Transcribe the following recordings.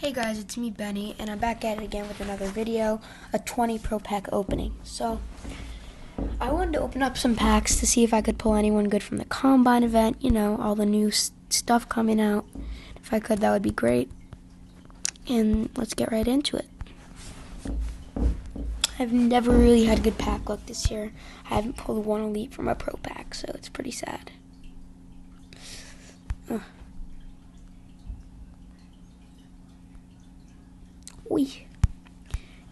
Hey guys, it's me Benny, and I'm back at it again with another video, a 20 Pro Pack opening. So, I wanted to open up some packs to see if I could pull anyone good from the Combine event, you know, all the new stuff coming out. If I could, that would be great. And let's get right into it. I've never really had good pack luck this year. I haven't pulled one elite from a Pro Pack, so it's pretty sad. Wee.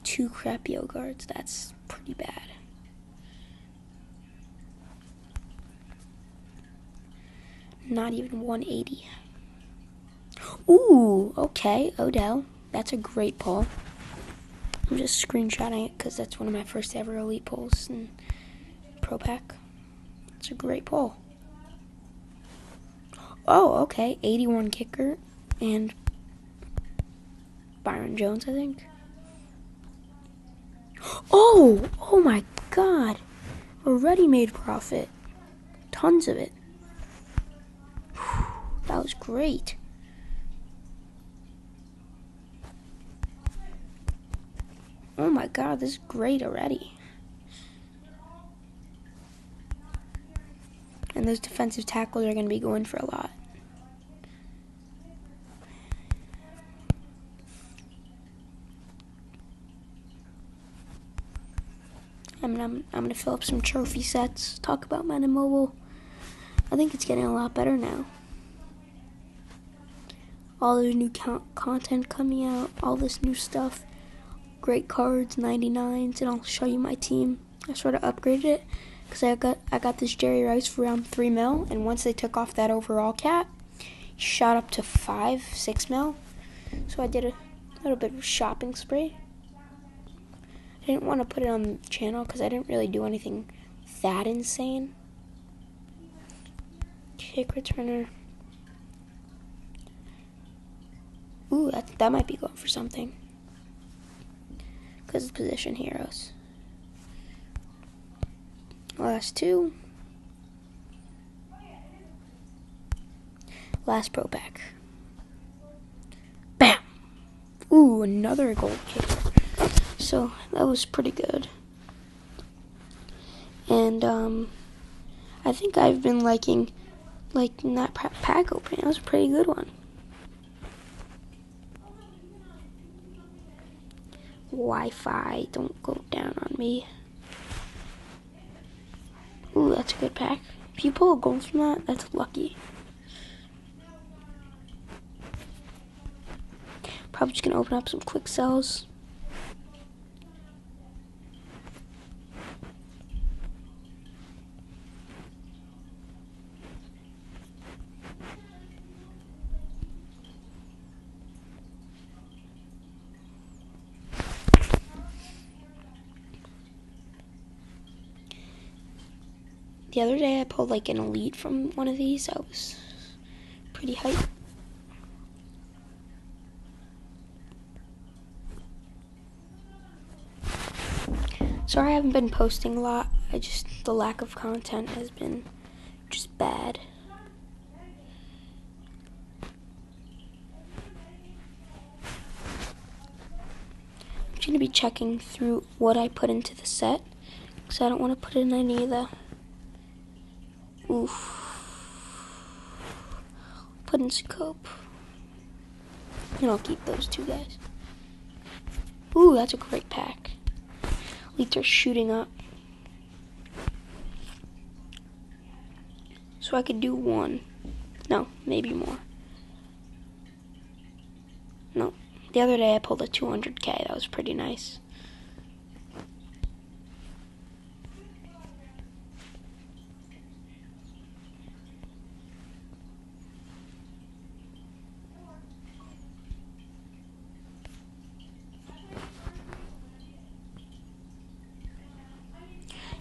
2 crappy guards, that's pretty bad. Not even 180. Ooh, okay, Odell. That's a great pull. I'm just screenshotting it because that's one of my first ever elite pulls in Pro Pack. It's a great pull. Oh, okay, 81 kicker and Byron Jones, I think. Oh my God. A ready-made profit. Tons of it. That was great. Oh my God, this is great already. And those defensive tackles are going to be going for a lot. I'm gonna fill up some trophy sets. Talk about Men in Mobile. I think it's getting a lot better now. All the new content coming out, all this new stuff, great cards, 99s, and I'll show you my team. I sort of upgraded it because I got this Jerry Rice for around 3 mil, and once they took off that overall cap, he shot up to 5-6 mil. So I did a little bit of a shopping spree. I didn't want to put it on the channel because I didn't really do anything that insane. Kick returner. Ooh, that might be going for something. Because it's position heroes. Last 2. Last Pro Pack. Bam! Ooh, another gold kicker. So that was pretty good. And I think I've been liking that pack opening. That was a pretty good one. Wi-Fi, don't go down on me. Ooh, that's a good pack. If you pull a gold from that, that's lucky. Probably just gonna open up some quick sells. The other day I pulled like an elite from one of these. I was pretty hyped. Sorry I haven't been posting a lot. The lack of content has been just bad. I'm just going to be checking through what I put into the set because I don't want to put in any of the... Oof. Put in scope. And I'll keep those 2 guys. Ooh, that's a great pack. Elites are shooting up. So I could do 1. No, maybe more. No. The other day I pulled a 200K. That was pretty nice.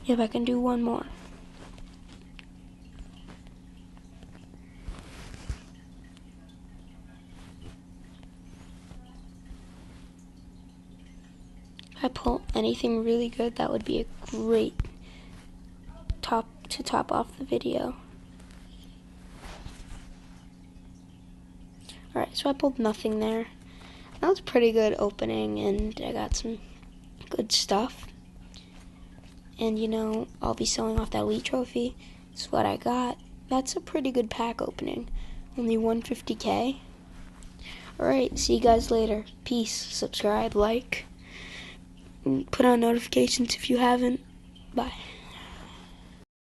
If I can do 1 more. If I pull anything really good, that would be a great top off the video. Alright, so I pulled nothing there. I that was a pretty good opening, and I got some good stuff. And, you know, I'll be selling off that Elite Trophy. That's what I got. That's a pretty good pack opening. Only 150k. Alright, see you guys later. Peace. Subscribe, like, put on notifications if you haven't. Bye.